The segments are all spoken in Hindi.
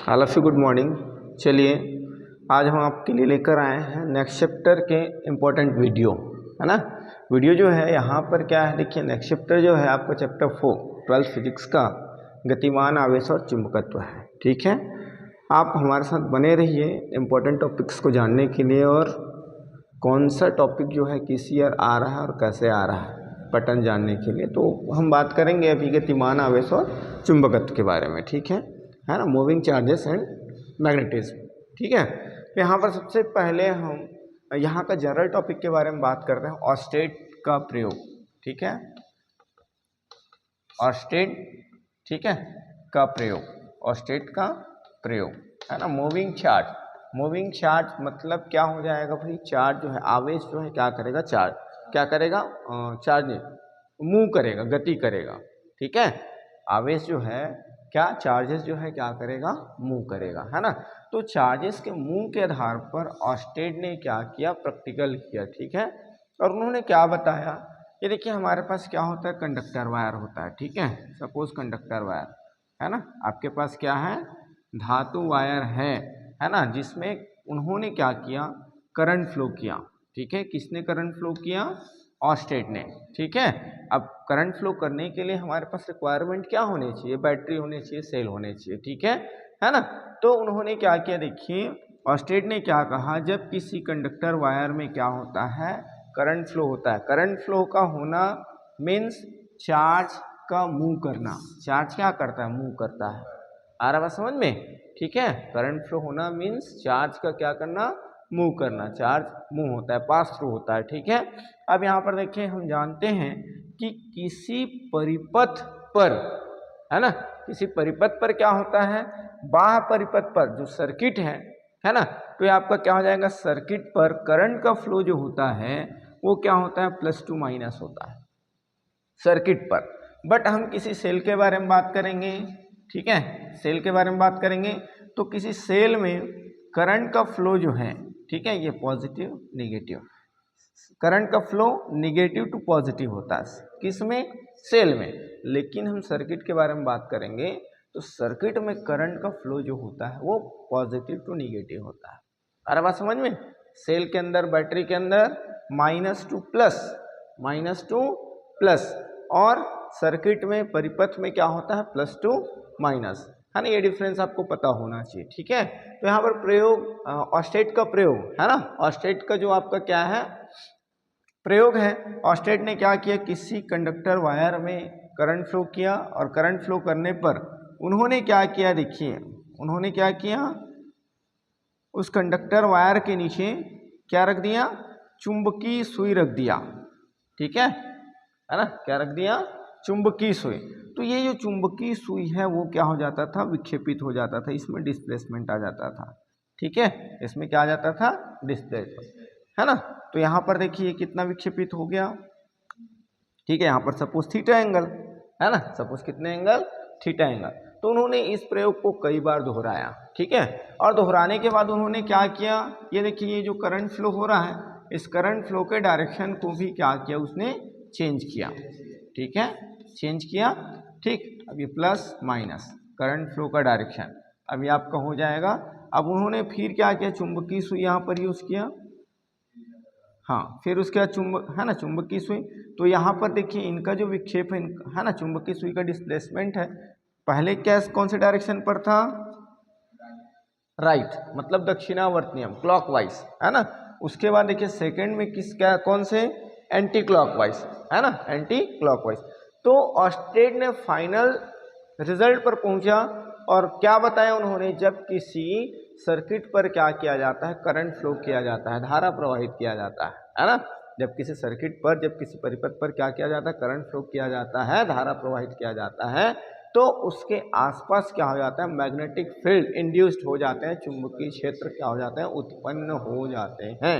All of you good morning. चलिए आज हम आपके लिए लेकर आए हैं नेक्स्ट चैप्टर के इम्पोर्टेंट वीडियो, है ना। वीडियो जो है यहाँ पर क्या है, देखिए नेक्स्ट चैप्टर जो है आपका चैप्टर 4 12th फिजिक्स का गतिमान आवेश और चुंबकत्व है। ठीक है, आप हमारे साथ बने रहिए इम्पोर्टेंट टॉपिक्स को जानने के लिए और कौन सा टॉपिक जो है किस ईयर आ रहा है और कैसे आ रहा है पैटर्न जानने के लिए। तो हम बात करेंगे अभी गतिमान आवेश और चुंबकत्व के बारे में, ठीक है ना, मूविंग चार्जेस एंड मैग्नेटिज्म। ठीक है, तो यहाँ पर सबसे पहले हम यहाँ का जनरल टॉपिक के बारे में बात करते हैं, ऑस्टेट का प्रयोग। ठीक है, ऑस्टेट, ठीक है, का प्रयोग, ऑस्टेट का प्रयोग, है ना। मूविंग चार्ज, मूविंग चार्ज मतलब क्या हो जाएगा भाई, चार्ज जो है, आवेश जो है क्या करेगा, चार्ज क्या करेगा, चार्ज मूव करेगा, गति करेगा। ठीक है, आवेश जो है क्या, चार्जेस जो है क्या करेगा, मूव करेगा, है ना। तो चार्जेस के मूव के आधार पर ऑस्टेट ने क्या किया, प्रैक्टिकल किया। ठीक है, और उन्होंने क्या बताया, ये देखिए हमारे पास क्या होता है, कंडक्टर वायर होता है। ठीक है, सपोज कंडक्टर वायर है ना, आपके पास क्या है, धातु वायर है ना, जिसमें उन्होंने क्या किया, करंट फ्लो किया। ठीक है, किसने करंट फ्लो किया, ऑस्टेट ने। ठीक है, अब करंट फ्लो करने के लिए हमारे पास रिक्वायरमेंट क्या होनी चाहिए, बैटरी होनी चाहिए, सेल होने चाहिए। ठीक है ना। तो उन्होंने क्या किया, देखिए ऑस्टेट ने क्या कहा, जब किसी कंडक्टर वायर में क्या होता है, करंट फ्लो होता है, करंट फ्लो का होना मीन्स चार्ज का मूव करना। चार्ज क्या करता है, मूव करता है, आ रहा है समझ में। ठीक है, करंट फ्लो होना मीन्स चार्ज का क्या करना, मूव करना, चार्ज मूव होता है, पास थ्रू होता है। ठीक है, अब यहाँ पर देखिए हम जानते हैं कि किसी परिपथ पर, है ना, किसी परिपथ पर क्या होता है, बाह्य परिपथ पर जो सर्किट है ना, तो ये आपका क्या हो जाएगा, सर्किट पर करंट का फ्लो जो होता है वो क्या होता है, +2 माइनस होता है सर्किट पर। बट हम किसी सेल के बारे में बात करेंगे। ठीक है, सेल के बारे में बात करेंगे तो किसी सेल में करंट का फ्लो जो है, ठीक है, ये पॉजिटिव निगेटिव, करंट का फ्लो निगेटिव टू पॉजिटिव होता है, किसमें, सेल में। लेकिन हम सर्किट के बारे में बात करेंगे तो सर्किट में करंट का फ्लो जो होता है वो पॉजिटिव टू निगेटिव होता है। अरे बात समझ में, सेल के अंदर, बैटरी के अंदर माइनस टू प्लस, और सर्किट में, परिपथ में क्या होता है, +2 माइनस, है ना। ये डिफरेंस आपको पता होना चाहिए। ठीक है, तो यहाँ पर प्रयोग, ऑस्टेट का प्रयोग, है ना, ऑस्टेट का जो आपका क्या है, प्रयोग है। ऑस्टेट ने क्या किया, किसी कंडक्टर वायर में करंट फ्लो किया, और करंट फ्लो करने पर उन्होंने क्या किया, देखिए उन्होंने क्या किया, उस कंडक्टर वायर के नीचे क्या रख दिया, चुंबकीय सुई रख दिया। ठीक है ना, क्या रख दिया, चुंबकीय सुई। तो ये जो चुंबकीय सुई है वो क्या हो जाता था, विक्षेपित हो जाता था, इसमें डिस्प्लेसमेंट आ जाता था। ठीक है, इसमें क्या आ जाता था, डिस्प्लेसमेंट, है ना। तो यहाँ पर देखिए कितना विक्षेपित हो गया। ठीक है, यहाँ पर सपोज थीटा एंगल, है ना, सपोज कितने एंगल, थीटा एंगल। तो उन्होंने इस प्रयोग को कई बार दोहराया। ठीक है, और दोहराने के बाद उन्होंने क्या किया, ये देखिए ये जो करंट फ्लो हो रहा है, इस करंट फ्लो के डायरेक्शन को भी क्या किया, उसने चेंज किया। ठीक है, चेंज किया। ठीक, अब ये प्लस माइनस करंट फ्लो का डायरेक्शन अभी आपका हो जाएगा। अब उन्होंने फिर क्या किया, चुंबकीय सुई यहाँ पर यूज किया, हाँ, फिर उसके बाद चुंबक, है ना, चुंबकीय सुई। तो यहाँ पर देखिए इनका जो विक्षेप है ना, चुंबकीय सुई का डिस्प्लेसमेंट है, पहले क्या, कौन से डायरेक्शन पर था, राइट, मतलब दक्षिणावर्त नियम, क्लॉकवाइज, है ना। उसके बाद देखिए सेकंड में किस, क्या, कौन से, एंटी क्लॉकवाइज, है ना, एंटी क्लॉकवाइज। तो ऑस्टेट ने फाइनल रिजल्ट पर पहुंचा, और क्या बताया उन्होंने, जब किसी सर्किट पर क्या किया जाता है, करंट फ्लो किया जाता है, धारा प्रवाहित किया जाता है ना। जब किसी सर्किट पर, जब किसी परिपथ पर क्या किया जाता है, करंट फ्लो किया जाता है, धारा प्रवाहित किया जाता है, तो उसके आसपास क्या हो जाता है, मैग्नेटिक फील्ड इंड्यूस्ड हो जाते हैं, चुंबकीय क्षेत्र क्या हो जाते हैं, उत्पन्न हो जाते हैं।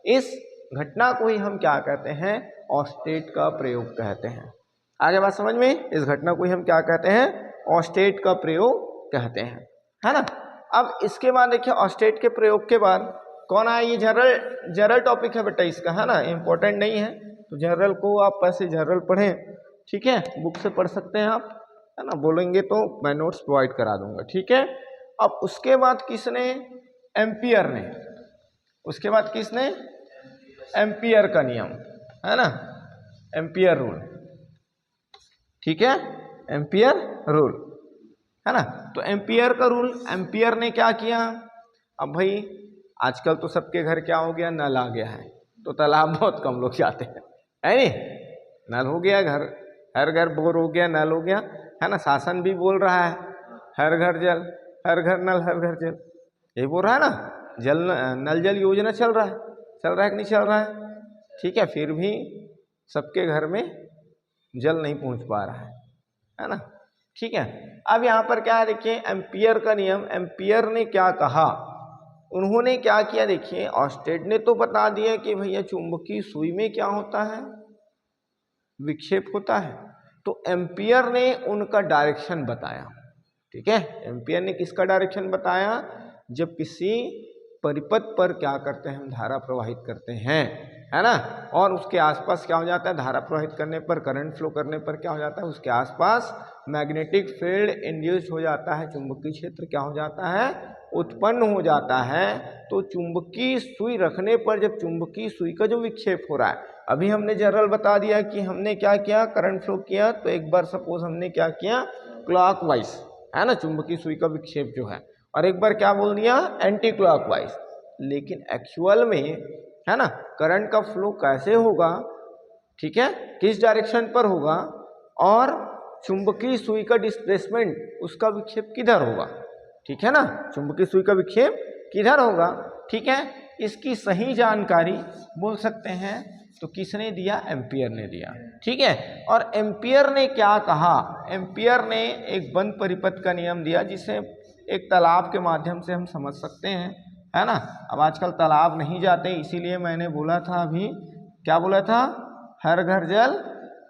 इस घटना को ही हम क्या कहते हैं, ऑस्टेट का प्रयोग कहते हैं। आगे बात समझ में, इस घटना को ही हम क्या कहते हैं, ऑस्टेट का प्रयोग कहते हैं, है ना। अब इसके बाद देखिए ऑस्टेट के प्रयोग के बाद कौन आया, ये जनरल टॉपिक है बेटा इसका, है ना, इंपॉर्टेंट नहीं है। तो जनरल को आप ऐसे जनरल पढ़ें, ठीक है, बुक से पढ़ सकते हैं आप, है ना, बोलेंगे तो मैं नोट्स प्रोवाइड करा दूंगा। ठीक है, अब उसके बाद किसने, एम्पियर ने, उसके बाद किसने, एम्पियर का नियम, है ना, एम्पियर रूल, ठीक है, एम्पियर रूल, है ना। तो एम्पियर का रूल, एम्पियर ने क्या किया, अब भाई आजकल तो सबके घर क्या हो गया, नल आ गया है, तो तालाब बहुत कम लोग जाते हैं, है नहीं, नल हो गया, घर हर घर बोर हो गया, नल हो गया, है ना। शासन भी बोल रहा है हर घर जल, हर घर नल, हर घर जल, ये बोल रहा है ना, जल नल जल योजना चल रहा है कि नहीं चल रहा है, ठीक है। फिर भी सबके घर में जल नहीं पहुंच पा रहा है ना, ठीक है। अब यहाँ पर क्या है, देखिए एम्पियर का नियम, एम्पियर ने क्या कहा, उन्होंने क्या किया, देखिए ऑस्टेड ने तो बता दिया कि भैया चुंबकीय सुई में क्या होता है, विक्षेप होता है, तो एम्पियर ने उनका डायरेक्शन बताया, ठीक है। एम्पियर ने किसका डायरेक्शन बताया, जब किसी परिपथ पर क्या करते हैं, हम धारा प्रवाहित करते हैं, है ना, और उसके आसपास क्या हो जाता है, धारा प्रवाहित करने पर, करंट फ्लो करने पर क्या हो जाता है, उसके आसपास मैग्नेटिक फील्ड इंड्यूस हो जाता है, चुंबकीय क्षेत्र क्या हो जाता है, उत्पन्न हो जाता है। तो चुंबकीय सुई रखने पर जब चुंबकीय सुई का जो विक्षेप हो रहा है, अभी हमने जनरल बता दिया कि हमने क्या किया, करंट फ्लो किया, तो एक बार सपोज हमने क्या किया, क्लॉकवाइज, है ना, चुंबकीय सुई का विक्षेप जो है, और एक बार क्या बोल दिया, एंटी क्लॉकवाइज। लेकिन एक्चुअल में, है ना, करंट का फ्लो कैसे होगा, ठीक है, किस डायरेक्शन पर होगा, और चुंबकीय सुई का डिस्प्लेसमेंट, उसका विक्षेप किधर होगा, ठीक है ना, चुंबकीय सुई का विक्षेप किधर होगा, ठीक है। इसकी सही जानकारी बोल सकते हैं तो किसने दिया, एम्पियर ने दिया, ठीक है। और एम्पियर ने क्या कहा, एम्पियर ने एक बंद परिपथ का नियम दिया, जिसे एक तालाब के माध्यम से हम समझ सकते हैं, है ना। अब आजकल तालाब नहीं जाते, इसीलिए मैंने बोला था अभी, क्या बोला था, हर घर जल,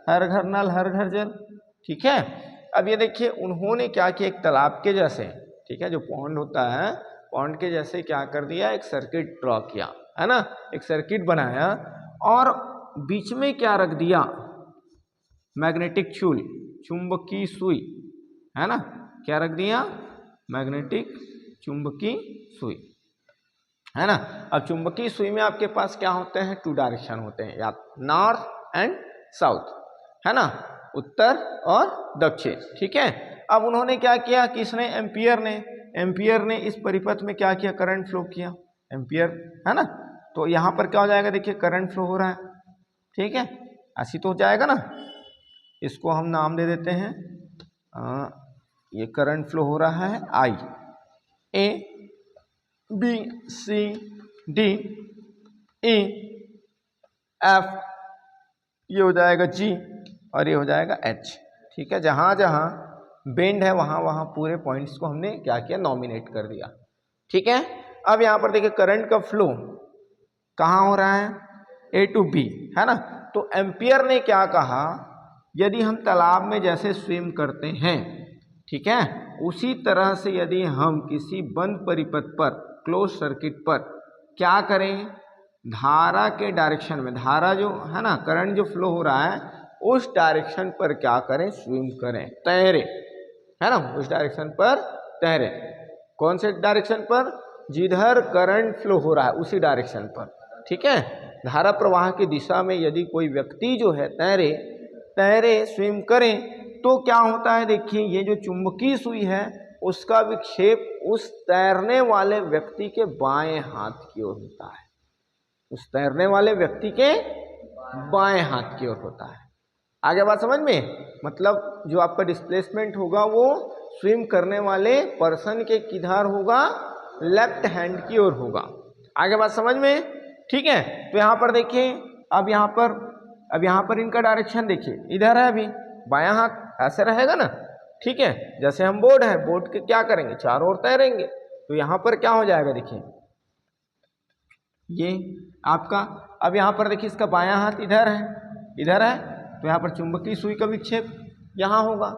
हर घर नल, हर घर जल, ठीक है। अब ये देखिए उन्होंने क्या किया, एक तालाब के जैसे, ठीक है, जो पॉन्ड होता है, पॉन्ड के जैसे क्या कर दिया, एक सर्किट ड्रॉ किया, है ना, एक सर्किट बनाया, और बीच में क्या रख दिया, मैग्नेटिक चूल, चुंबकीय सुई, है ना, क्या रख दिया, मैग्नेटिक चुंबकीय सुई, है ना। अब चुंबकीय सुई में आपके पास क्या होते हैं, टू डायरेक्शन होते हैं, या नॉर्थ एंड साउथ, है ना, उत्तर और दक्षिण, ठीक है। अब उन्होंने क्या किया, किसने, एम्पियर ने इस परिपथ में क्या किया, करंट फ्लो किया, एम्पियर, है ना। तो यहाँ पर क्या हो जाएगा, देखिए करंट फ्लो हो रहा है, ठीक है, ऐसी तो हो जाएगा ना। इसको हम नाम दे देते हैं, ये करंट फ्लो हो रहा है I, A B C D E F, ये हो जाएगा जी, और ये हो जाएगा एच, ठीक है। जहाँ जहाँ बेंड है वहाँ वहाँ पूरे पॉइंट्स को हमने क्या किया, नॉमिनेट कर दिया, ठीक है। अब यहाँ पर देखिए करंट का फ्लो कहाँ हो रहा है, ए टू बी, है ना। तो एम्पियर ने क्या कहा, यदि हम तालाब में जैसे स्विम करते हैं, ठीक है, उसी तरह से यदि हम किसी बंद परिपथ पर, क्लोज सर्किट पर क्या करें, धारा के डायरेक्शन में, धारा जो है ना, करंट जो फ्लो हो रहा है उस डायरेक्शन पर क्या करें, स्विम करें, तैरे, है ना, उस डायरेक्शन पर तैरे। कौन से डायरेक्शन पर, जिधर करंट फ्लो हो रहा है उसी डायरेक्शन पर, ठीक है। धारा प्रवाह की दिशा में यदि कोई व्यक्ति जो है तैरे स्विम करें, तो क्या होता है, देखिए ये जो चुंबकीय सुई है उसका विक्षेप उस तैरने वाले व्यक्ति के बाएं हाथ की ओर होता है, उस तैरने वाले व्यक्ति के बाएं हाथ की ओर होता है। आगे बात समझ में, मतलब जो आपका डिस्प्लेसमेंट होगा वो स्विम करने वाले पर्सन के किधर होगा, लेफ्ट हैंड की ओर होगा। आगे बात समझ में, ठीक है। तो यहाँ पर देखिए, अब यहाँ पर इनका डायरेक्शन देखिए, इधर है, अभी बायां हाथ ऐसे रहेगा ना, ठीक है। जैसे हम बोर्ड है, बोर्ड के क्या करेंगे, चारों ओर तैरेंगे, तो यहाँ पर क्या हो जाएगा, देखिए ये आपका, अब यहाँ पर देखिए इसका बायां हाथ इधर है, तो यहाँ पर चुंबकीय सुई का विक्षेप यहाँ होगा,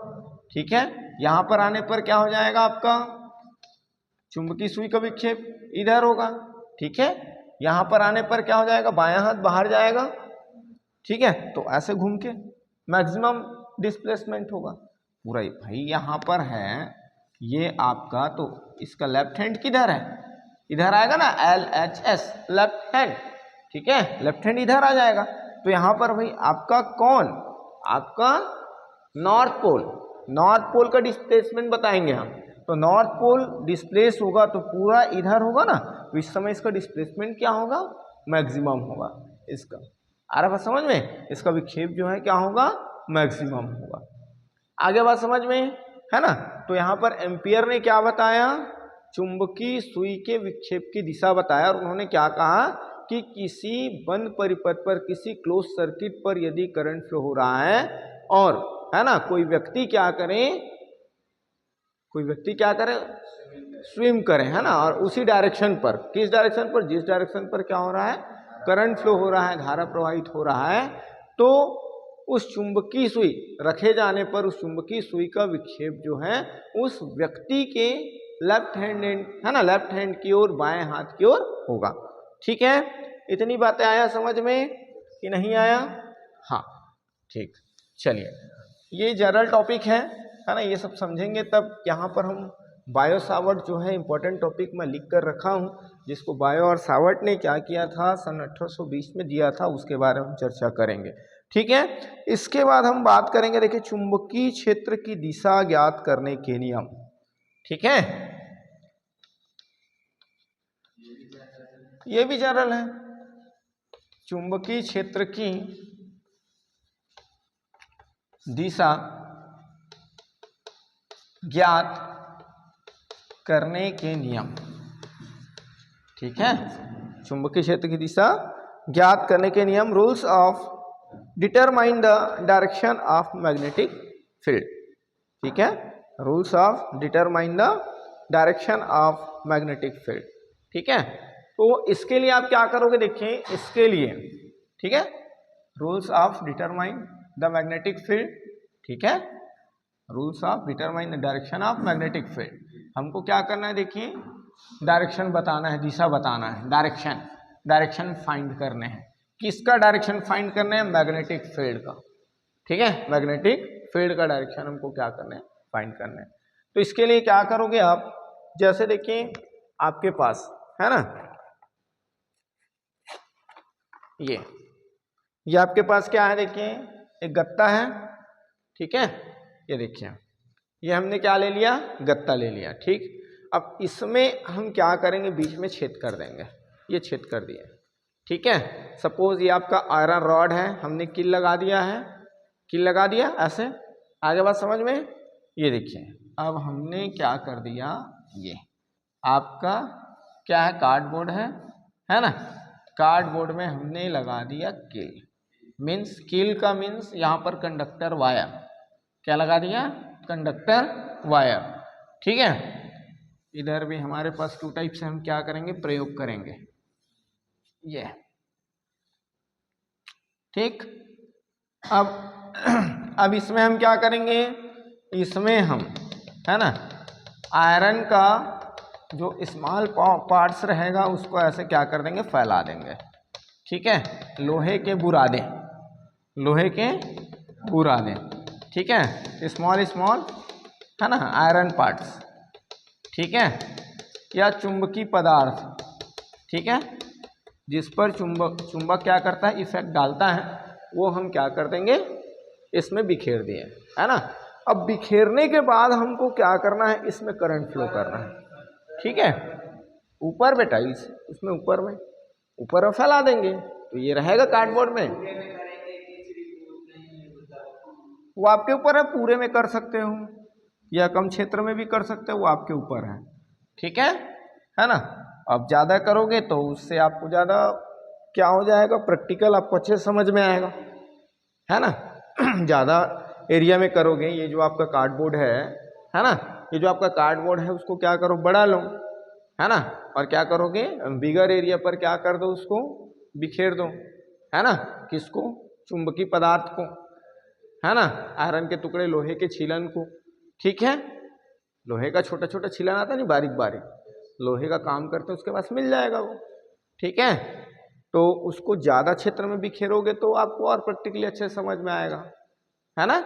ठीक है। यहाँ पर आने पर क्या हो जाएगा, आपका चुंबकीय सुई का विक्षेप इधर होगा, ठीक है। यहाँ पर आने पर क्या हो जाएगा, बायां हाथ बाहर जाएगा, ठीक है। तो ऐसे घूम के मैक्सिमम डिस्प्लेसमेंट होगा पूरा। भाई यहाँ पर है, ये आपका, तो इसका लेफ्ट हैंड किधर है, इधर आएगा ना, LHS लेफ्ट हैंड, ठीक है, लेफ्ट हैंड इधर आ जाएगा। तो यहाँ पर भाई आपका कौन, आपका नॉर्थ पोल, नॉर्थ पोल का डिस्प्लेसमेंट बताएंगे हम। तो नॉर्थ पोल डिस्प्लेस होगा तो पूरा इधर होगा ना, तो इस समय इसका डिस्प्लेसमेंट क्या होगा, मैक्सिमम होगा इसका। आ रहा बात समझ में, इसका विक्षेप जो है क्या होगा, मैक्सिमम होगा। आगे बात समझ में है ना। तो यहाँ पर एम्पियर ने क्या बताया, चुंबकीय सुई के विक्षेप की दिशा बताया, और उन्होंने क्या कहा कि किसी बंद परिपथ पर, किसी क्लोज सर्किट पर यदि करंट फ्लो हो रहा है और है ना, कोई व्यक्ति क्या करे, कोई व्यक्ति क्या करे, स्विम करे, है ना, और उसी डायरेक्शन पर, किस डायरेक्शन पर, जिस डायरेक्शन पर क्या हो रहा है, करंट फ्लो हो रहा है, धारा प्रवाहित हो रहा है, तो उस चुंबकीय सुई रखे जाने पर उस चुंबकीय सुई का विक्षेप जो है उस व्यक्ति के लेफ्ट हैंड, है ना, लेफ्ट हैंड की ओर, बाएं हाथ की ओर होगा। ठीक है, इतनी बातें आया समझ में कि नहीं आया? हाँ ठीक, चलिए ये जनरल टॉपिक है ना, ये सब समझेंगे तब। यहाँ पर हम बायो सावर्ट जो है इम्पोर्टेंट टॉपिक मैं लिख कर रखा हूँ, जिसको बायो और सावर्ट ने क्या किया था, सन 1820 में दिया था, उसके बारे में हम चर्चा करेंगे। ठीक है, इसके बाद हम बात करेंगे, देखिए चुंबकीय क्षेत्र की दिशा ज्ञात करने के नियम। ठीक है, ये भी जनरल है, चुंबकीय क्षेत्र की दिशा ज्ञात करने के नियम। ठीक है, चुंबकीय क्षेत्र की दिशा ज्ञात करने के नियम, rules of determine the direction of magnetic field. ठीक है, rules of determine the direction of magnetic field. ठीक है, तो इसके लिए आप क्या करोगे, देखिए इसके लिए, ठीक है, rules of determine the magnetic field. ठीक है, rules of determine the direction of magnetic field. हमको क्या करना है, देखिए डायरेक्शन बताना है, दिशा बताना है, डायरेक्शन फाइंड करने हैं। किसका डायरेक्शन फाइंड करना है, मैग्नेटिक फील्ड का। ठीक है, मैग्नेटिक फील्ड का डायरेक्शन हमको क्या करना है, फाइंड करना है। तो इसके लिए क्या करोगे आप, जैसे देखिए आपके पास है ना, ये आपके पास क्या है, देखिए एक गत्ता है। ठीक है, ये देखिए ये हमने क्या ले लिया, गत्ता ले लिया। ठीक, अब इसमें हम क्या करेंगे, बीच में छेद कर देंगे, ये छेद कर दिया। ठीक है, सपोज ये आपका आयरन रॉड है, हमने कील लगा दिया है, कील लगा दिया ऐसे। आगे बात समझ में, ये देखिए अब हमने क्या कर दिया, ये आपका क्या है, कार्डबोर्ड है ना, कार्डबोर्ड में हमने लगा दिया कील। मीन्स कील का मीन्स यहाँ पर कंडक्टर वायर, क्या लगा दिया, कंडक्टर वायर। ठीक है, इधर भी हमारे पास 2 टाइप से हम क्या करेंगे, प्रयोग करेंगे, ये ठीक। अब इसमें हम क्या करेंगे, इसमें हम है ना आयरन का जो स्मॉल पार्ट्स रहेगा उसको ऐसे क्या कर देंगे, फैला देंगे। ठीक है, लोहे के बुरादे, लोहे के बुरादे। ठीक है, स्मॉल है ना आयरन पार्ट्स। ठीक है, या चुंबकीय पदार्थ, ठीक है, जिस पर चुंबक क्या करता है, इफेक्ट डालता है, वो हम क्या कर देंगे, इसमें बिखेर दिए, है ना। अब बिखेरने के बाद हमको क्या करना है, इसमें करंट फ्लो करना है। ठीक है, ऊपर बेटा इसमें ऊपर में फैला देंगे, तो ये रहेगा कार्डबोर्ड में। वो आपके ऊपर है, पूरे में कर सकते हो या कम क्षेत्र में भी कर सकते हो, वो आपके ऊपर है। ठीक है ना। अब ज़्यादा करोगे तो उससे आपको ज़्यादा क्या हो जाएगा, प्रैक्टिकल आपको अच्छे समझ में आएगा, है ना। ज़्यादा एरिया में करोगे, ये जो आपका कार्डबोर्ड है ना, ये जो आपका कार्डबोर्ड है उसको क्या करो, बढ़ा लो, है ना, और क्या करोगे, बिगर एरिया पर क्या कर दो, उसको बिखेर दो, है ना, किसको, चुंबकीय पदार्थ को, है ना, आयरन के टुकड़े, लोहे के छीलन को। ठीक है, लोहे का छोटा छोटा छीलन आता नहीं, बारीक बारीक, लोहे का काम करते हैं, उसके पास मिल जाएगा वो। ठीक है, तो उसको ज़्यादा क्षेत्र में बिखेरोगे तो आपको और प्रैक्टिकली अच्छे समझ में आएगा, है ना।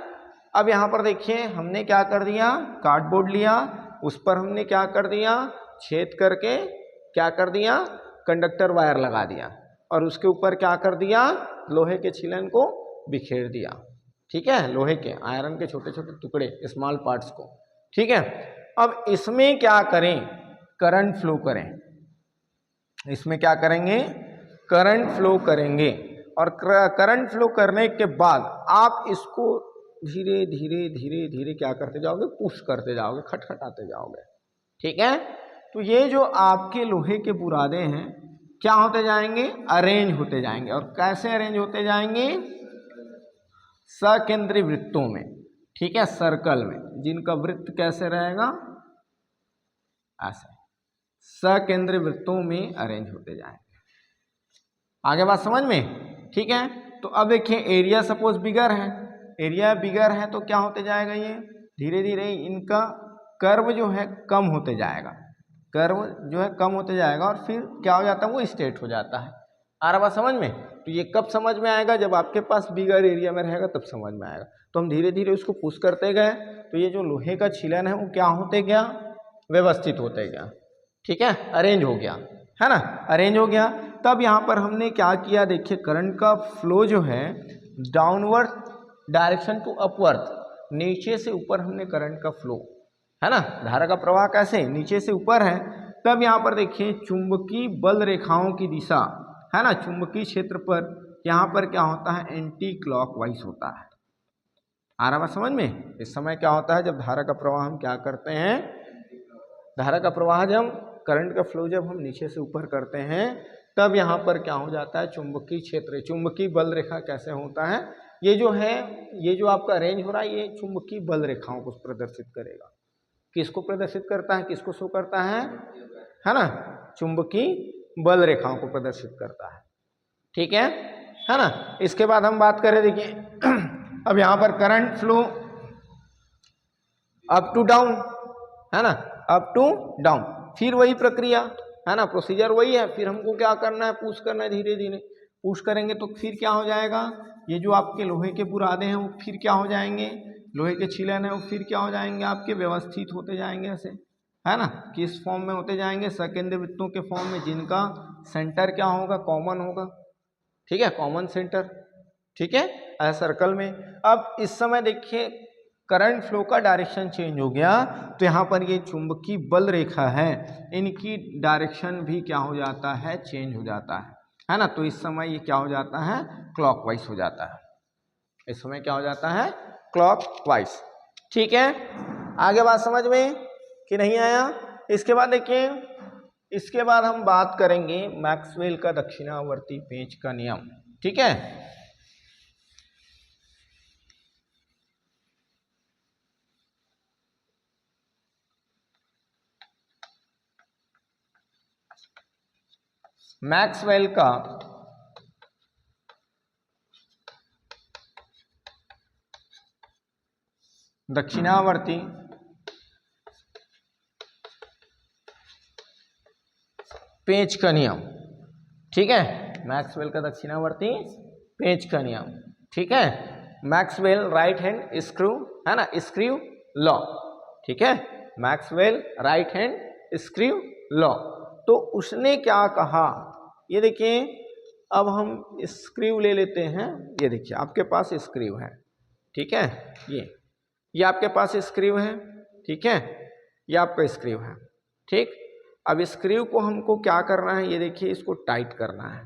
अब यहाँ पर देखिए हमने क्या कर दिया, कार्डबोर्ड लिया, उस पर हमने क्या कर दिया, छेद करके क्या कर दिया, कंडक्टर वायर लगा दिया और उसके ऊपर क्या कर दिया, लोहे के छीलन को बिखेर दिया। ठीक है, लोहे के आयरन के छोटे छोटे टुकड़े, स्मॉल पार्ट्स को। ठीक है, अब इसमें क्या करें, करंट फ्लो करें। इसमें क्या करेंगे, करंट फ्लो करेंगे और करंट फ्लो करने के बाद आप इसको धीरे धीरे धीरे धीरे क्या करते जाओगे, पुश करते जाओगे, खटखटाते जाओगे। ठीक है, तो ये जो आपके लोहे के बुरादे हैं क्या होते जाएंगे, अरेंज होते जाएंगे। और कैसे अरेंज होते जाएंगे, सकेंद्री वृत्तों में। ठीक है, सर्कल में, जिनका वृत्त कैसे रहेगा, ऐसे सकेंद्री वृत्तों में अरेंज होते जाएंगे। आगे बात समझ में। ठीक है, तो अब देखिए एरिया सपोज बिगर है, एरिया बिगर है तो क्या होते जाएगा, ये धीरे धीरे इनका कर्व जो है कम होते जाएगा, कर्व जो है कम होते जाएगा और फिर क्या हो जाता है, वो स्ट्रेट हो जाता है। आ रहा बात समझ में। तो ये कब समझ में आएगा, जब आपके पास बिगर एरिया में रहेगा तब समझ में आएगा। तो हम धीरे धीरे उसको पुश करते गए तो ये जो लोहे का छीलन है वो क्या होते गया, व्यवस्थित होते गया। ठीक है, अरेंज हो गया, है ना, अरेंज हो गया। तब यहाँ पर हमने क्या किया, देखिए करंट का फ्लो जो है डाउनवर्ड डायरेक्शन टू अपवर्ड, नीचे से ऊपर हमने करंट का फ्लो, है ना, धारा का प्रवाह कैसे नीचे से ऊपर है। तब यहाँ पर देखिए चुंबकीय बल रेखाओं की दिशा, है ना, चुंबकीय क्षेत्र पर यहाँ पर क्या होता है, एंटी क्लॉकवाइज होता है। आ रहा बात समझ में। इस समय क्या होता है, जब धारा का प्रवाह हम क्या करते हैं, धारा का प्रवाह जब करंट का फ्लो जब हम नीचे से ऊपर करते हैं तब यहाँ पर क्या हो जाता है, चुंबकीय क्षेत्र, चुंबकीय बल रेखा कैसे होता है, ये जो है, ये जो आपका अरेंज हो रहा है, ये चुंबकीय बल रेखाओं को प्रदर्शित करेगा। किसको प्रदर्शित करता है, किसको शो करता है ना, चुंबकीय बल रेखाओं को प्रदर्शित करता है। ठीक है ना। इसके बाद हम बात करें, देखिए अब यहाँ पर current flow up to down, है ना, अप टू डाउन, फिर वही प्रक्रिया, है ना, प्रोसीजर वही है। फिर हमको क्या करना है, पुश करना है, धीरे धीरे पुश करेंगे तो फिर क्या हो जाएगा, ये जो आपके लोहे के बुरादे हैं वो फिर क्या हो जाएंगे, लोहे के छीलन है वो फिर क्या हो जाएंगे, आपके व्यवस्थित होते जाएंगे ऐसे, है ना, किस फॉर्म में होते जाएंगे, सकेंद्री वृत्तों के फॉर्म में, जिनका सेंटर क्या होगा, कॉमन होगा। ठीक है, कॉमन सेंटर। ठीक है, ऐसा सर्कल में। अब इस समय देखिए करंट फ्लो का डायरेक्शन चेंज हो गया, तो यहाँ पर ये चुंबकीय बल रेखा है, इनकी डायरेक्शन भी क्या हो जाता है, चेंज हो जाता है ना। तो इस समय ये क्या हो जाता है, क्लॉकवाइज हो जाता है। इस समय क्या हो जाता है, क्लॉकवाइज। ठीक है, आगे बात समझ में कि नहीं आया। इसके बाद देखिए, इसके बाद हम बात करेंगे मैक्सवेल का दक्षिणावर्ती पेंच का नियम। ठीक है, मैक्सवेल का दक्षिणावर्ती पेंच का नियम। ठीक है, मैक्सवेल का दक्षिणावर्ती पेंच का नियम। ठीक है, मैक्सवेल राइट हैंड स्क्रू, है ना, स्क्रू लॉ। ठीक है, Maxwell right hand screw law. तो उसने क्या कहा, ये देखिए, अब हम स्क्रू ले लेते हैं। ये देखिए आपके पास स्क्रू है, ठीक है, ये आपके पास स्क्रू है, ठीक है, ये आपका स्क्रू है। ठीक, अब स्क्रू को हमको क्या करना है, ये देखिए इसको टाइट करना है।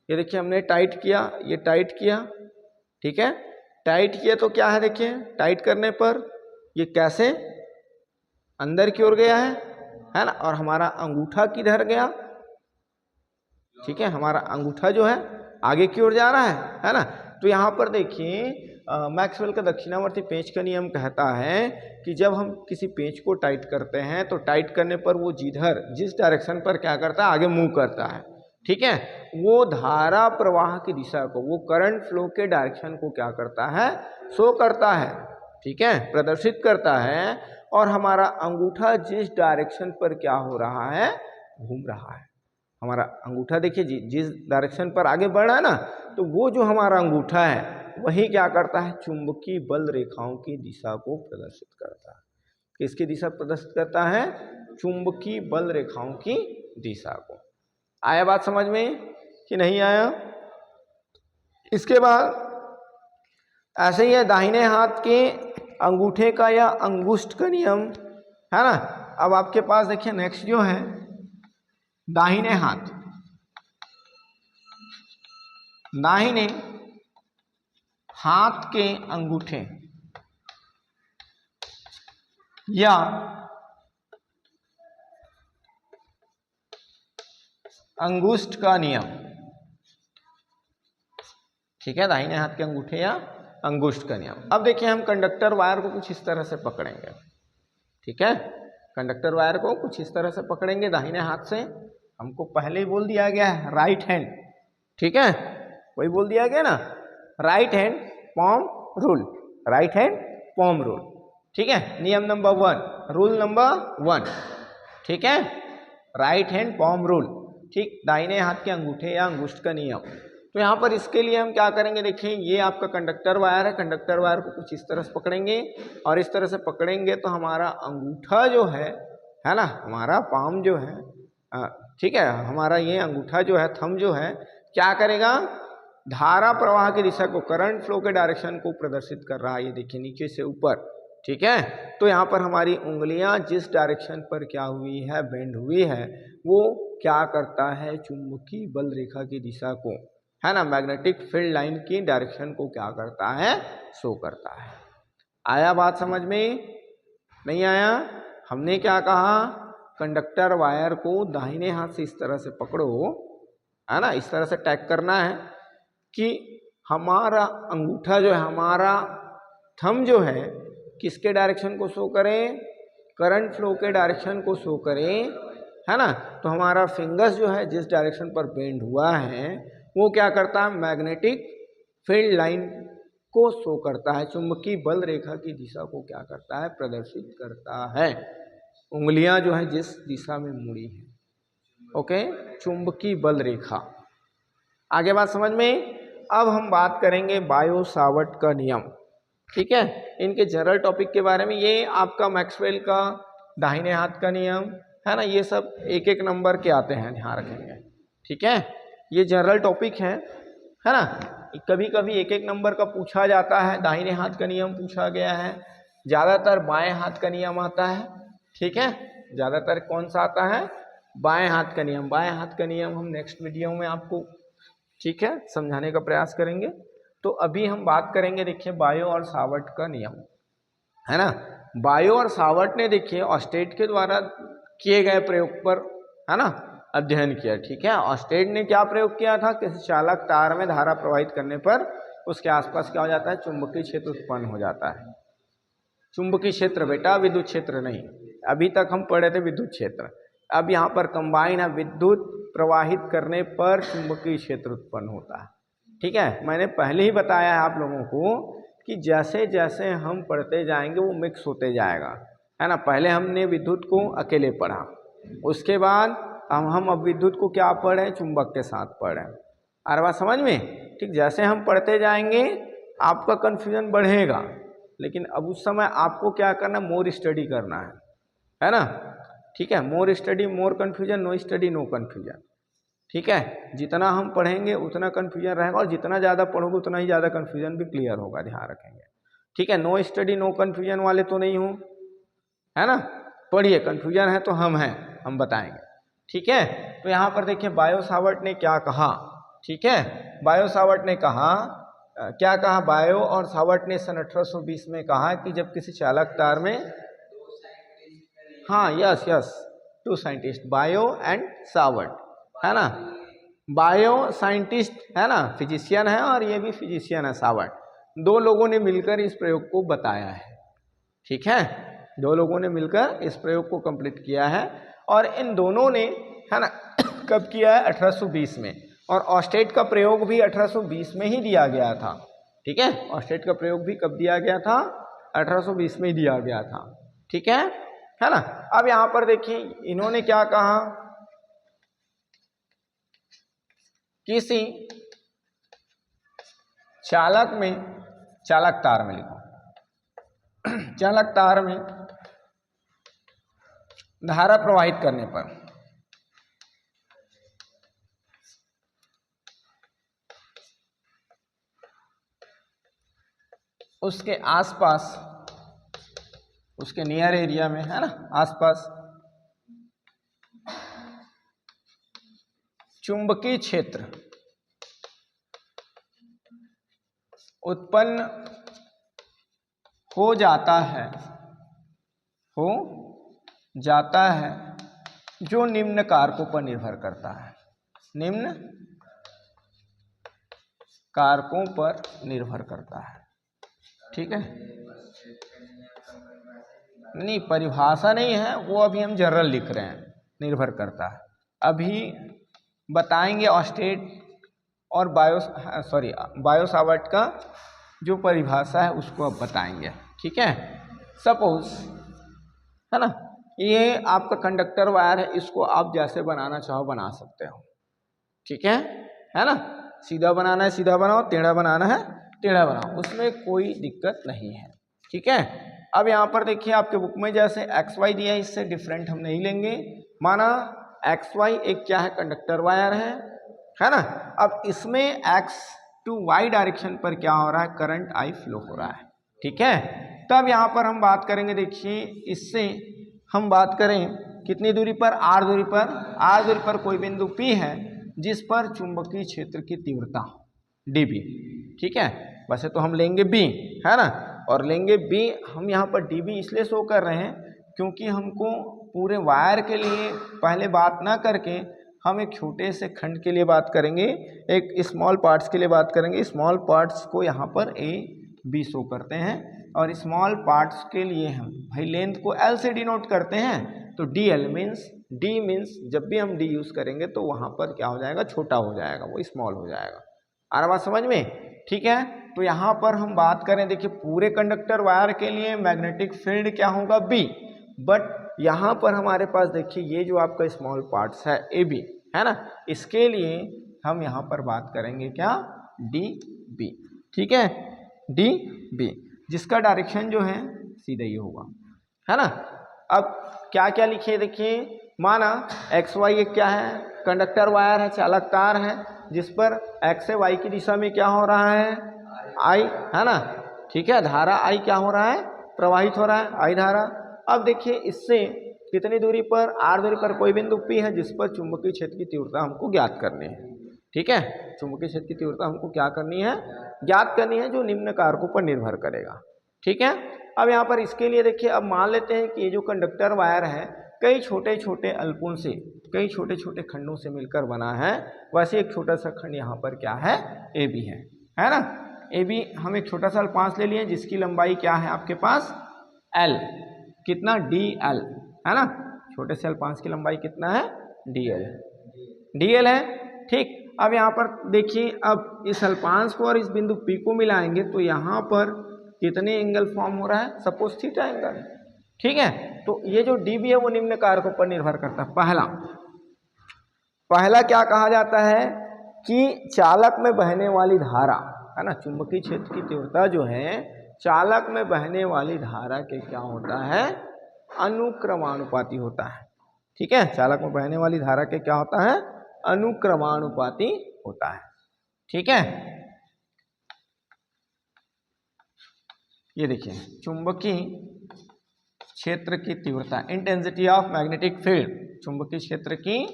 ये देखिए हमने टाइट किया, ये टाइट किया, ठीक है, टाइट किया तो क्या है, देखिए टाइट करने पर ये कैसे अंदर की ओर गया है ना, और हमारा अंगूठा किधर गया, ठीक है, हमारा अंगूठा जो है आगे की ओर जा रहा है ना। तो यहाँ पर देखिए मैक्सवेल का दक्षिणावर्ती पेंच का नियम कहता है कि जब हम किसी पेंच को टाइट करते हैं तो टाइट करने पर वो जिस डायरेक्शन पर क्या करता है, आगे मूव करता है। ठीक है, वो धारा प्रवाह की दिशा को, वो करंट फ्लो के डायरेक्शन को क्या करता है, शो करता है। ठीक है, प्रदर्शित करता है। और हमारा अंगूठा जिस डायरेक्शन पर क्या हो रहा है, घूम रहा है। हमारा अंगूठा देखिए जिस डायरेक्शन पर आगे बढ़ रहा है ना, तो वो जो हमारा अंगूठा है वही क्या करता है, चुंबकीय बल रेखाओं की दिशा को प्रदर्शित करता है। किसकी दिशा प्रदर्शित करता है? चुंबकीय बल रेखाओं की दिशा को। आया बात समझ में कि नहीं आया? इसके बाद ऐसे ही है दाहिने हाथ के अंगूठे का या अंगुष्ठ का नियम, है ना। अब आपके पास देखिए नेक्स्ट जो है दाहिने हाथ के अंगूठे या अंगुष्ठ का नियम, ठीक है, दाहिने हाथ के अंगूठे या अंगुष्ठ का नियम। अब देखिए हम कंडक्टर वायर को कुछ इस तरह से पकड़ेंगे, ठीक है, कंडक्टर वायर को कुछ इस तरह से पकड़ेंगे दाहिने हाथ से। हमको पहले ही बोल दिया गया है राइट हैंड, ठीक है, वही बोल दिया गया ना, right hand palm rule, right hand palm rule, ठीक है, नियम नंबर 1, रूल नंबर 1, ठीक है, राइट हैंड पॉम रूल, ठीक, दाहिने हाथ के अंगूठे या अंगुष्ठ का नियम। तो यहाँ पर इसके लिए हम क्या करेंगे, देखिए ये आपका कंडक्टर वायर है, कंडक्टर वायर को कुछ इस तरह से पकड़ेंगे और इस तरह से पकड़ेंगे तो हमारा अंगूठा जो है ना, हमारा पाम जो है, ठीक है, हमारा ये अंगूठा जो है, थंब जो है, क्या करेगा, धारा प्रवाह की दिशा को, करंट फ्लो के डायरेक्शन को प्रदर्शित कर रहा है। ये देखिए नीचे से ऊपर, ठीक है, तो यहाँ पर हमारी उंगलियां जिस डायरेक्शन पर क्या हुई है, बेंड हुई है, वो क्या करता है, चुंबकीय बल रेखा की दिशा को, है ना, मैग्नेटिक फील्ड लाइन की डायरेक्शन को क्या करता है, शो करता है। आया बात समझ में? नहीं आया? हमने क्या कहा, कंडक्टर वायर को दाहिने हाथ से इस तरह से पकड़ो, है ना, इस तरह से टैग करना है कि हमारा अंगूठा जो है, हमारा थंब जो है, किसके डायरेक्शन को शो करें, करंट फ्लो के डायरेक्शन को शो करें, है ना। तो हमारा फिंगर्स जो है जिस डायरेक्शन पर बेंड हुआ है वो क्या करता है, मैग्नेटिक फील्ड लाइन को शो करता है, चुंबकीय बल रेखा की दिशा को क्या करता है, प्रदर्शित करता है। उंगलियां जो है जिस दिशा में मुड़ी है, ओके, चुंबकीय बल रेखा। आगे बात समझ में? अब हम बात करेंगे बायो सावर्ट का नियम, ठीक है, इनके जनरल टॉपिक के बारे में। ये आपका मैक्सवेल का दाहिने हाथ का नियम, है ना, ये सब एक एक नंबर के आते हैं, ध्यान रखेंगे, ठीक है, ये जनरल टॉपिक है ना। कभी कभी एक एक नंबर का पूछा जाता है, दाहिने हाथ का नियम पूछा गया है, ज़्यादातर बाएं हाथ का नियम आता है, ठीक है, ज़्यादातर कौन सा आता है, बाएं हाथ का नियम। बाएं हाथ का नियम हम नेक्स्ट वीडियो में आपको, ठीक है, समझाने का प्रयास करेंगे। तो अभी हम बात करेंगे, देखिए बायो और सावर्ट का नियम, है ना। बायो और सावर्ट ने देखिए ऑस्टेट के द्वारा किए गए प्रयोग पर, है ना, अध्ययन किया, ठीक है। ऑस्टेट ने क्या प्रयोग किया था, किसी चालक तार में धारा प्रवाहित करने पर उसके आसपास क्या हो जाता है, चुंबकीय क्षेत्र उत्पन्न हो जाता है। चुंबकीय क्षेत्र बेटा, विद्युत क्षेत्र नहीं। अभी तक हम पढ़े थे विद्युत क्षेत्र, अब यहाँ पर कंबाइन है, विद्युत प्रवाहित करने पर चुंबकीय क्षेत्र उत्पन्न होता है, ठीक है। मैंने पहले ही बताया है आप लोगों को कि जैसे जैसे हम पढ़ते जाएंगे वो मिक्स होते जाएगा, है ना। पहले हमने विद्युत को अकेले पढ़ा, उसके बाद हम अब विद्युत को क्या पढ़े, चुंबक के साथ पढ़े। अरे बात समझ में? ठीक, जैसे हम पढ़ते जाएंगे आपका कन्फ्यूजन बढ़ेगा, लेकिन अब उस समय आपको क्या करना, मोर स्टडी करना है ना, ठीक है। More study more confusion, no study no confusion, ठीक है। जितना हम पढ़ेंगे उतना कन्फ्यूजन रहेगा, और जितना ज़्यादा पढ़ोगे उतना ही ज़्यादा कन्फ्यूजन भी क्लियर होगा, ध्यान रखेंगे, ठीक है। नो स्टडी नो कन्फ्यूजन वाले तो नहीं हो, है ना, पढ़िए, कन्फ्यूजन है तो हम हैं, हम बताएंगे, ठीक है। तो यहाँ पर देखिए बायो सावर्ट ने क्या कहा, ठीक है, बायो सावर्ट ने कहा, क्या कहा, बायो और सावर्ट ने सन 1820 में कहा कि जब किसी चालक तार में, हाँ, yes yes, 2 scientist, bio and Savart, है ना, बायो साइंटिस्ट है ना, फिजिशियन है, और ये भी फिजिशियन है, सावर्ट, 2 लोगों ने मिलकर इस प्रयोग को बताया है, ठीक है, 2 लोगों ने मिलकर इस प्रयोग को कंप्लीट किया है। और इन दोनों ने, है ना, कब किया है, 1820 में, और ऑस्टेट का प्रयोग भी 1820 में ही दिया गया था, ठीक है, ऑस्टेट का प्रयोग भी कब दिया गया था, 1820 में ही दिया गया था, ठीक है ना। अब यहाँ पर देखिए इन्होंने क्या कहा, किसी चालक में, चालक तार में लिखो, चालक तार में धारा प्रवाहित करने पर उसके आसपास, उसके नियर एरिया में, है ना, आसपास चुंबकीय क्षेत्र उत्पन्न हो जाता है, हो जाता है, जो निम्न कारकों पर निर्भर करता है, निम्न कारकों पर निर्भर करता है। ठीक है, नहीं परिभाषा नहीं है वो, अभी हम जनरल लिख रहे हैं, निर्भर करता है। अभी बताएंगे ऑस्टेट और बायो सावर्ट का जो परिभाषा है उसको अब बताएंगे। ठीक है, सपोज, है ना, ये आपका कंडक्टर वायर है, इसको आप जैसे बनाना चाहो बना सकते हो। ठीक है ना, सीधा बनाना है सीधा बनाओ, टेढ़ा बनाना है टेढ़ा बनाओ, उसमें कोई दिक्कत नहीं है। ठीक है, अब यहाँ पर देखिए आपके बुक में जैसे एक्स वाई दिया है, इससे डिफरेंट हम नहीं लेंगे। माना एक्स वाई एक क्या है, कंडक्टर वायर है ना। अब इसमें एक्स टू वाई डायरेक्शन पर क्या हो रहा है, करंट आई फ्लो हो रहा है। ठीक है, तब यहाँ पर हम बात करेंगे, देखिए इससे हम बात करें कितनी दूरी पर, आर दूरी पर, आर दूरी पर कोई बिंदु P है जिस पर चुंबकीय क्षेत्र की तीव्रता dB। ठीक है, वैसे तो हम लेंगे B, है ना, और लेंगे B, हम यहाँ पर dB इसलिए शो कर रहे हैं क्योंकि हमको पूरे वायर के लिए पहले बात ना करके हम एक छोटे से खंड के लिए बात करेंगे, एक स्मॉल पार्ट्स के लिए बात करेंगे। स्मॉल पार्ट्स को यहाँ पर A B शो करते हैं, और स्मॉल पार्ट्स के लिए हम भाई लेंथ को L से डिनोट करते हैं, तो DL मीन्स, D मीन्स जब भी हम D यूज करेंगे तो वहाँ पर क्या हो जाएगा, छोटा हो जाएगा, वो स्मॉल हो जाएगा। आ रहा बात समझ में? ठीक है, तो यहाँ पर हम बात करें, देखिए पूरे कंडक्टर वायर के लिए मैग्नेटिक फील्ड क्या होगा, B, बट यहाँ पर हमारे पास देखिए ये जो आपका स्मॉल पार्ट्स है AB, है ना, इसके लिए हम यहाँ पर बात करेंगे क्या, DB। ठीक है, DB, जिसका डायरेक्शन जो है सीधा ही होगा, है ना। अब क्या क्या लिखिए, देखिए माना एक्स वाई एक क्या है, कंडक्टर वायर है, चालक तार है, जिस पर एक्स से वाई की दिशा में क्या हो रहा है, आई, है ना। ठीक है, धारा आई क्या हो रहा है, प्रवाहित हो रहा है, आई धारा। अब देखिए इससे कितनी दूरी पर, आर दूरी पर कोई बिंदु P है जिस पर चुंबकीय क्षेत्र की तीव्रता हमको ज्ञात करनी है। ठीक है, चुंबकीय क्षेत्र की तीव्रता हमको क्या करनी है, ज्ञात करनी है, जो निम्न कारकों पर निर्भर करेगा। ठीक है, अब यहाँ पर इसके लिए देखिए, अब मान लेते हैं कि ये जो कंडक्टर वायर है कई छोटे छोटे अल्पों से, कई छोटे छोटे खंडों से मिलकर बना है। वैसे एक छोटा सा खंड यहाँ पर क्या है, AB है ना। AB हम एक छोटा सा अल्पांश ले लिए जिसकी लंबाई क्या है आपके पास, L, कितना, DL, है ना, छोटे से अल्पांश की लंबाई कितना है, DL है। ठीक, अब यहाँ पर देखिए, अब इस अल्पांश को और इस बिंदु P को मिलाएंगे तो यहाँ पर कितने एंगल फॉर्म हो रहा है, सपोज थीटा एंगल। ठीक है, तो ये जो DB है वो निम्न कारकों पर निर्भर करता है। पहला क्या कहा जाता है कि चालक में बहने वाली धारा, है ना, चुंबकीय क्षेत्र की तीव्रता जो है चालक में बहने वाली धारा के क्या होता है, अनुक्रमानुपाती होता है। ठीक है, चालक में बहने वाली धारा के क्या होता है, अनुक्रमानुपाती होता है। ठीक है, ये देखिए चुंबकीय क्षेत्र की तीव्रता, इंटेंसिटी ऑफ मैग्नेटिक फील्ड, चुंबकीय क्षेत्र की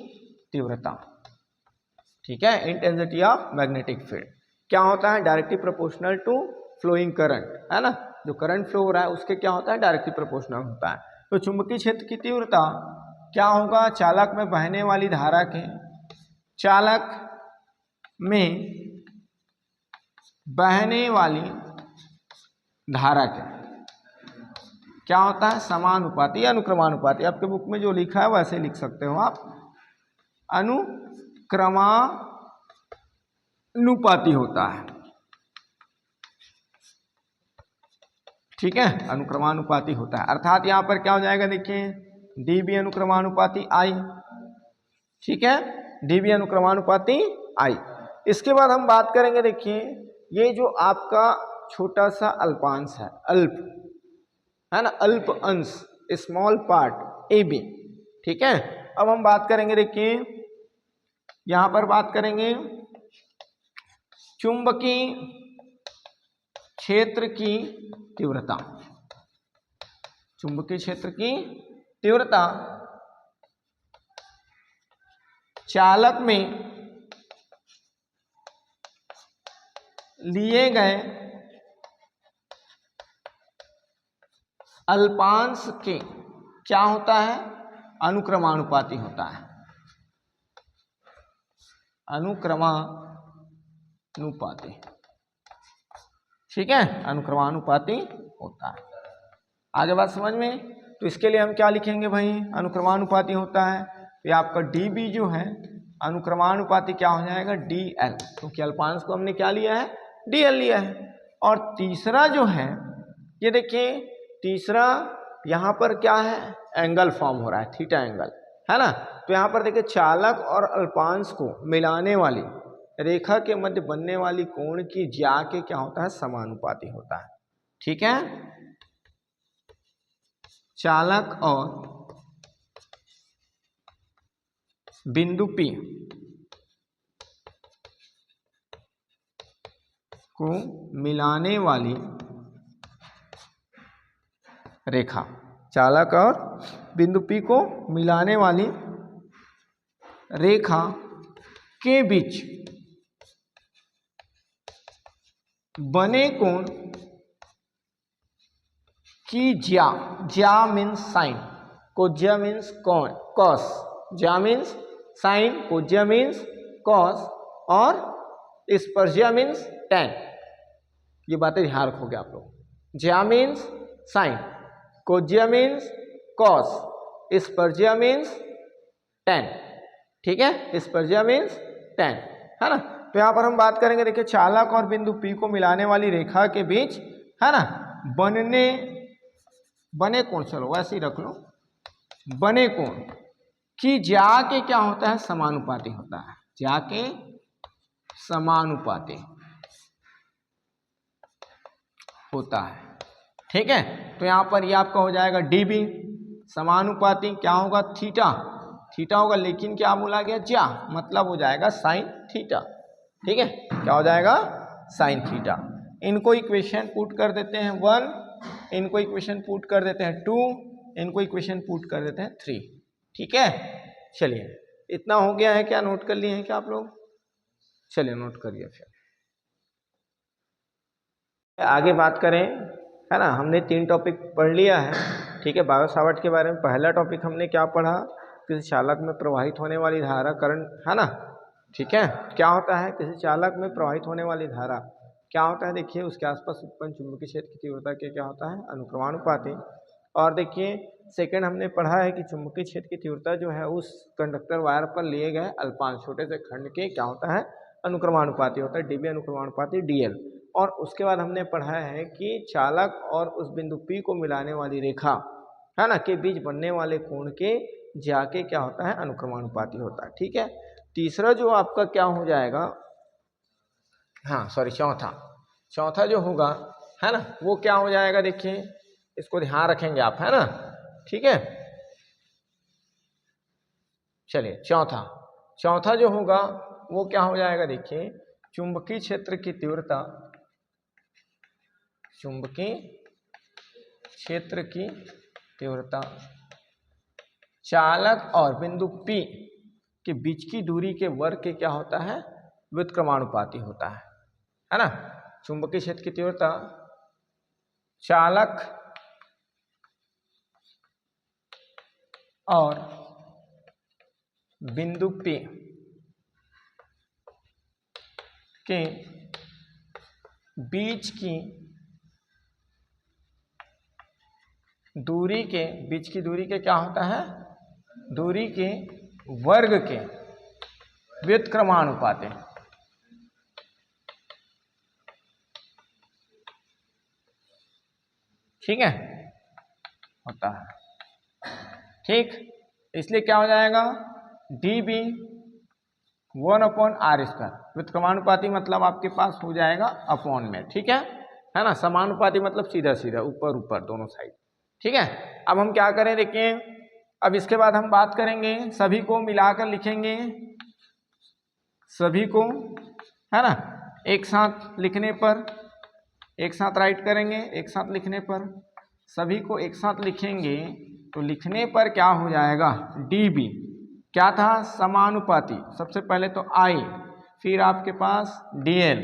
तीव्रता। ठीक है, इंटेंसिटी ऑफ मैग्नेटिक फील्ड क्या होता है, directly proportional to flowing current, है ना, जो करंट फ्लो हो रहा है उसके क्या होता है, डायरेक्टली प्रोपोर्शनल होता है। तो चुंबकीय क्षेत्र की तीव्रता क्या होगा, चालक में बहने वाली धारा के, चालक में बहने वाली धारा के क्या होता है, समानुपाती, अनुक्रमानुपाती। आपके बुक में जो लिखा है वैसे लिख सकते हो आप, अनुक्रमानुपाती होता है। ठीक है, अनुक्रमानुपाती होता है, अर्थात यहाँ पर क्या हो जाएगा, देखिए DB अनुक्रमानुपाती I। ठीक है, DB अनुक्रमानुपाती I। इसके बाद हम बात करेंगे, देखिए ये जो आपका छोटा सा अल्पांश है, अल्प, है ना, अल्प अंश, स्मॉल पार्ट AB, ठीक है। अब हम बात करेंगे, देखिए यहां पर बात करेंगे चुंबकीय क्षेत्र की तीव्रता। चुंबकीय क्षेत्र की तीव्रता चालक में लिए गए अल्पांश के क्या होता है, अनुक्रमानुपाती होता है। अनुक्रमानुपाती, ठीक है, अनुक्रमानुपाती होता है। आगे बात समझ में। तो इसके लिए हम क्या लिखेंगे भाई, अनुक्रमानुपाती होता है तो ये आपका dB जो है अनुक्रमानुपाती क्या हो जाएगा, dl, क्योंकि अल्पांश को हमने क्या लिया है, dl लिया है। और तीसरा जो है ये देखिए, तीसरा यहाँ पर क्या है, एंगल फॉर्म हो रहा है, थीटा एंगल, है ना। तो यहाँ पर देखिए चालक और अल्पांश को मिलाने वाली रेखा के मध्य बनने वाली कोण की ज्या के क्या होता है, समानुपाती होता है। ठीक है, चालक और बिंदु P को मिलाने वाली रेखा, चालक और बिंदु P को मिलाने वाली रेखा के बीच बने कोण की ज्या, ज्या मीन्स साइन, कोज्या मीन्स कौन, कॉस, ज्या मीन्स साइन, कोज्या मीन्स कॉस और स्पर्शिया मीन्स टेन। ये बातें ध्यान रखोगे आप लोग। ज्या मीन्स साइन, कोज्या मीन्स कॉस, स्पर्शिया मीन्स टेन। ठीक है, स्पर्शिया मीन्स टेन, है ना। तो यहाँ पर हम बात करेंगे, देखिए चालक और बिंदु P को मिलाने वाली रेखा के बीच, है ना, बने कोण, चलो वैसे ही रख लो, बने कोण की ज्या के क्या होता है, समानुपाती होता है, ज्या के समानुपाती होता है। ठीक है, तो यहाँ पर ये आपका हो जाएगा dB, समानुपाती क्या होगा, थीटा, थीटा होगा, लेकिन क्या बोला गया, ज्या, मतलब हो जाएगा साइन थीटा। ठीक है, क्या हो जाएगा, साइन थीटा। इनको इक्वेशन पुट कर देते हैं 1, इनको इक्वेशन पुट कर देते हैं 2, इनको इक्वेशन पुट कर देते हैं 3। ठीक है, चलिए इतना हो गया है क्या, नोट कर लिए हैं क्या आप लोग, चलिए नोट करिए। फिर आगे बात करें, है ना, हमने 3 टॉपिक पढ़ लिया है। ठीक है, बायो सावर्ट के बारे में पहला टॉपिक हमने क्या पढ़ा, किसी चालक में प्रवाहित होने वाली धारा, करंट, है ना। ठीक है, क्या होता है, किसी चालक में प्रवाहित होने वाली धारा क्या होता है, देखिए उसके आसपास उत्पन्न चुंबकीय क्षेत्र की तीव्रता के क्या होता है, अनुक्रमानुपाती। और देखिए सेकंड हमने पढ़ा है कि चुंबकीय क्षेत्र की तीव्रता जो है उस कंडक्टर वायर पर लिए गए अल्पांश छोटे से खंड के क्या होता है, अनुक्रमानुपाती होता है, dB अनुक्रमानुपाती dl। और उसके बाद हमने पढ़ा है कि चालक और उस बिंदु P को मिलाने वाली रेखा, है ना, के बीच बनने वाले कोण के ज्या के क्या होता है, अनुक्रमानुपाती होता है। ठीक है, तीसरा जो आपका क्या हो जाएगा, हाँ सॉरी, चौथा जो होगा, है ना, वो क्या हो जाएगा, देखिए इसको ध्यान रखेंगे आप, है ना। ठीक है, चलिए चौथा जो होगा वो क्या हो जाएगा, देखिए चुंबकीय क्षेत्र की तीव्रता, चुंबकीय क्षेत्र की तीव्रता चालक और बिंदु P के बीच की दूरी के वर्ग के क्या होता है, व्युत्क्रमानुपाती होता है ना। चुंबकीय क्षेत्र की तीव्रता चालक और बिंदु P के बीच की दूरी के क्या होता है, दूरी के वर्ग के व्युत्क्रमानुपाती। ठीक है, होता है। ठीक, इसलिए क्या हो जाएगा, dB 1/r², व्युत्क्रमानुपाती मतलब आपके पास हो जाएगा अपॉन में। ठीक है ना, समानुपाती मतलब सीधा सीधा ऊपर ऊपर दोनों साइड। ठीक है, अब हम क्या करें, देखिए अब इसके बाद हम बात करेंगे, सभी को मिलाकर लिखेंगे, सभी को, है ना, एक साथ लिखने पर, एक साथ राइट करेंगे, एक साथ लिखने पर, सभी को एक साथ लिखेंगे तो लिखने पर क्या हो जाएगा, DB क्या था, समानुपाती। सबसे पहले तो I, फिर आपके पास DL,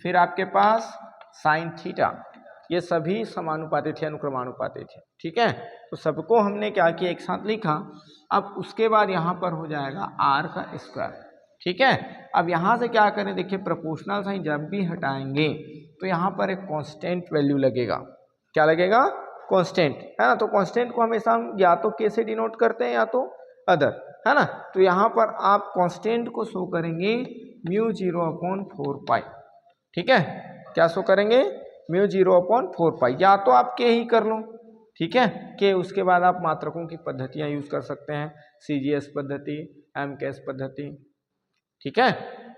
फिर आपके पास साइन थीटा, ये सभी समानुपाती थे, अनुक्रमानुपाती थे। ठीक है, तो सबको हमने क्या किया, एक साथ लिखा। अब उसके बाद यहाँ पर हो जाएगा R का स्क्वायर। ठीक है, अब यहाँ से क्या करें, देखिए प्रोपोर्शनल साइन जब भी हटाएंगे तो यहाँ पर एक कांस्टेंट वैल्यू लगेगा। क्या लगेगा, कांस्टेंट, है ना। तो कांस्टेंट को हमेशा हम या तो के से डिनोट करते हैं या तो अदर, है ना। तो यहाँ पर आप कांस्टेंट को शो करेंगे μ0/4 पाई। ठीक है, क्या शो करेंगे, μ0/4 पाई, या तो आप के ही कर लो। ठीक है, के, उसके बाद आप मात्रकों की पद्धतियां यूज कर सकते हैं, CGS पद्धति, MKS पद्धति। ठीक है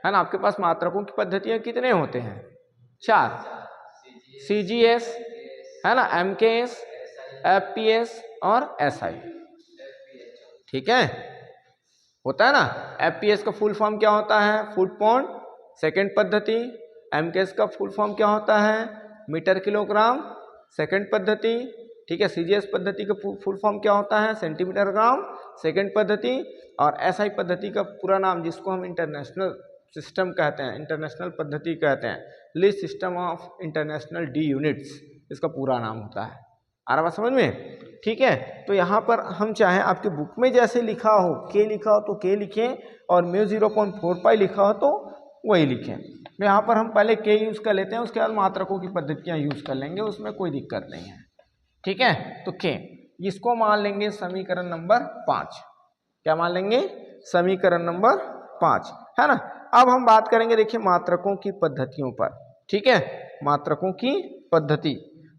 ना। आपके पास मात्रकों की पद्धतियां कितने होते हैं, 4, CGS, है ना, MKS, FPS और SI। ठीक है, होता है ना। FPS का फुल फॉर्म क्या होता है, फुट पाउंड सेकंड पद्धति। MKS का फुल फॉर्म क्या होता है, मीटर किलोग्राम सेकंड पद्धति। ठीक है, CGS पद्धति का फुल फॉर्म क्या होता है, सेंटीमीटर ग्राम सेकंड पद्धति। और SI पद्धति का पूरा नाम, जिसको हम इंटरनेशनल सिस्टम कहते हैं, इंटरनेशनल पद्धति कहते हैं, list system of international D units, इसका पूरा नाम होता है। आ रहा बात समझ में। ठीक है, तो यहाँ पर हम चाहें आपके बुक में जैसे लिखा हो, के लिखा हो तो के लिखें, और μ0/4 पाई लिखा हो तो वही लिखें। तो यहाँ पर हम पहले के यूज़ कर लेते हैं, उसके बाद मात्रकों की पद्धतियाँ यूज़ कर लेंगे, उसमें कोई दिक्कत नहीं है। ठीक है, तो के, इसको मान लेंगे समीकरण नंबर 5। क्या मान लेंगे, समीकरण नंबर 5, है ना। अब हम बात करेंगे, देखिए मात्रकों की पद्धतियों पर। ठीक है, मात्रकों की पद्धति,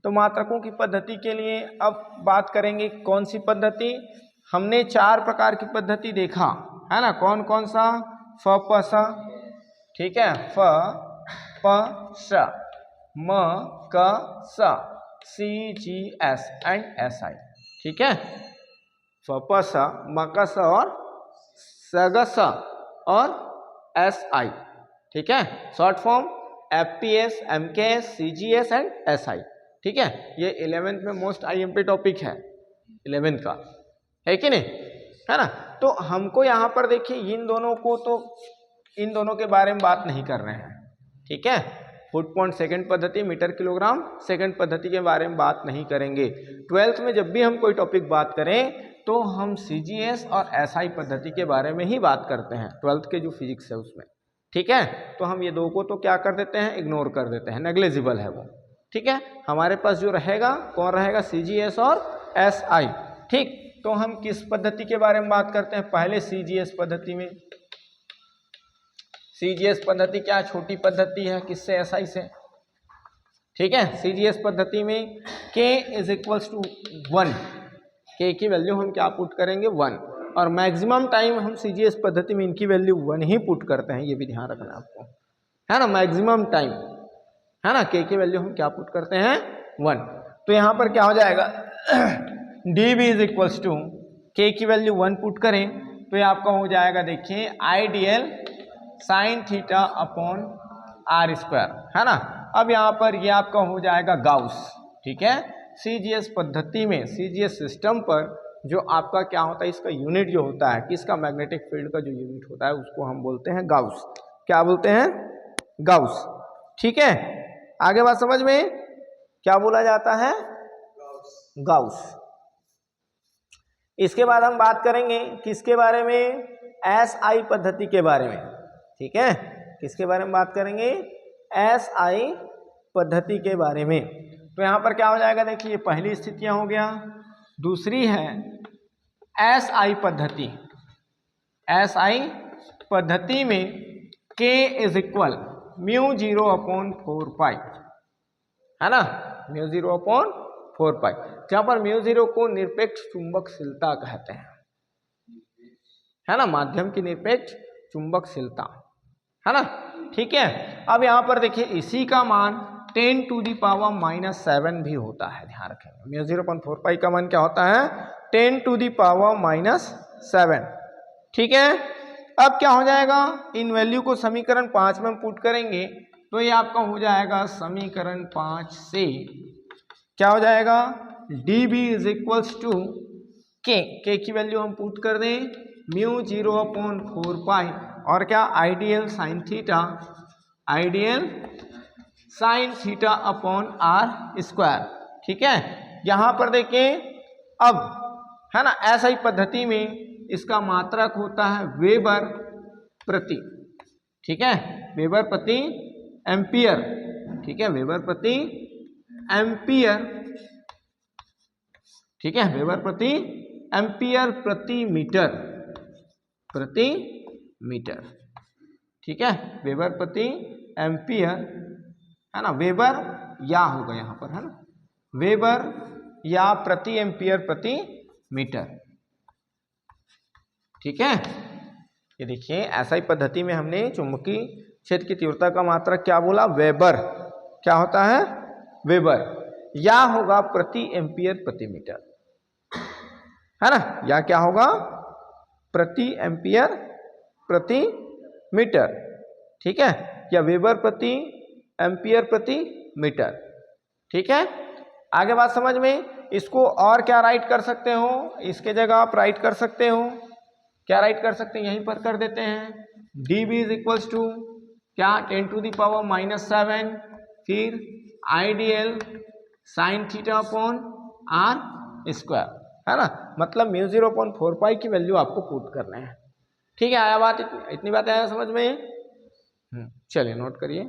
तो मात्रकों की पद्धति के लिए अब बात करेंगे कौन सी पद्धति। हमने 4 प्रकार की पद्धति देखा, है ना, कौन कौन सा, फ प स, ठीक है, फ प श, म क स, CGS एंड SI। ठीक है, फ प स, म क स और स ग स और SI। ठीक है, short form FPS, MKS, CGS and SI। ठीक है, ये 11th में मोस्ट IMP टॉपिक है 11th का, है कि नहीं, है ना। तो हमको यहाँ पर देखिए इन दोनों को, तो इन दोनों के बारे में बात नहीं कर रहे हैं। ठीक है, फुट पाउंड सेकंड पद्धति, मीटर किलोग्राम सेकंड पद्धति के बारे में बात नहीं करेंगे। 12th में जब भी हम कोई टॉपिक बात करें तो हम CGS और SI पद्धति के बारे में ही बात करते हैं, 12th के जो फिजिक्स है उसमें। ठीक है, तो हम ये दो को तो क्या कर देते हैं, इग्नोर कर देते हैं, नेग्लिजिबल है वो। ठीक है, हमारे पास जो रहेगा कौन रहेगा, CGS और SI। ठीक, तो हम किस पद्धति के बारे में बात करते हैं, पहले CGS पद्धति में। CGS पद्धति क्या छोटी पद्धति है, किससे, SI से। ठीक है, CGS पद्धति में K = 1, K की वैल्यू हम क्या पुट करेंगे, 1, और मैक्सिमम टाइम हम CGS पद्धति में इनकी वैल्यू 1 ही पुट करते हैं, ये भी ध्यान रखना आपको, है ना। मैक्सिमम टाइम, है ना, K की वैल्यू हम क्या पुट करते हैं, 1। तो यहाँ पर क्या हो जाएगा, DB = K की वैल्यू 1 पुट करें तो ये आपका हो जाएगा, देखिए IDL sin θ/r², है ना। अब यहाँ पर ये आपका हो जाएगा गाउस। ठीक है, CGS पद्धति में, CGS सिस्टम पर जो आपका क्या होता है, इसका यूनिट जो होता है, किसका, मैग्नेटिक फील्ड का जो यूनिट होता है उसको हम बोलते हैं गाउस। क्या बोलते हैं, गाउस। ठीक है, आगे बात समझ में, क्या बोला जाता है, गाउस। इसके बाद हम बात करेंगे किसके बारे में, SI पद्धति के बारे में। ठीक है, किसके बारे में बात करेंगे, SI पद्धति के बारे में। तो यहाँ पर क्या हो जाएगा, देखिए पहली स्थितियां हो गया, दूसरी है SI पद्धति। SI पद्धति में K = μ0/4 पाई, है ना, μ0/4 पाई, जहां पर μ0 को निरपेक्ष चुंबकशीलता कहते हैं, है ना, माध्यम की निरपेक्ष चुंबकशीलता, है ना। ठीक है, अब यहाँ पर देखिए इसी का मान 10⁻⁻7 भी होता है, ध्यान रखेंगे। μ0/4 पाई का मान क्या होता है, 10⁻⁻⁷। ठीक है, अब क्या हो जाएगा, इन वैल्यू को समीकरण 5 में हम पुट करेंगे तो ये आपका हो जाएगा समीकरण 5 से क्या हो जाएगा, dB इज इक्वल्स टू के की वैल्यू हम पुट कर दें μ0/4 और क्या ideal sine theta upon r square. ठीक है, यहां पर देखें अब है ना, ऐसा ही पद्धति में इसका मात्रक होता है वेबर प्रति, ठीक है, वेबर प्रति एम्पियर। ठीक है, वेबर प्रति एम्पियर, ठीक है, वेबर प्रति एम्पियर प्रति मीटर। ठीक है, वेबर प्रति एम्पियर, है ना, वेबर या होगा यहां पर, है ना, वेबर या प्रति एम्पियर प्रति मीटर। ठीक है, ये देखिए ऐसा ही पद्धति में हमने चुंबकीय क्षेत्र की तीव्रता का मात्रक क्या बोला, वेबर, क्या होता है, वेबर, या होगा प्रति एम्पियर प्रति मीटर, है ना, या क्या होगा, प्रति एम्पियर प्रति मीटर। ठीक है, या वेबर प्रति एम्पियर प्रति मीटर। ठीक है, आगे बात समझ में। इसको और क्या राइट कर सकते हो, इसके जगह आप राइट कर सकते हो, क्या राइट कर सकते हैं, यहीं पर कर देते हैं, dB इज इक्वल्स टू क्या 10⁻⁻⁷, फिर ideal sine theta upon r square, है ना, मतलब μ0/4 की वैल्यू आपको पुट करना है। ठीक है, आया बात, इतनी बात आया समझ में। चलिए नोट करिए।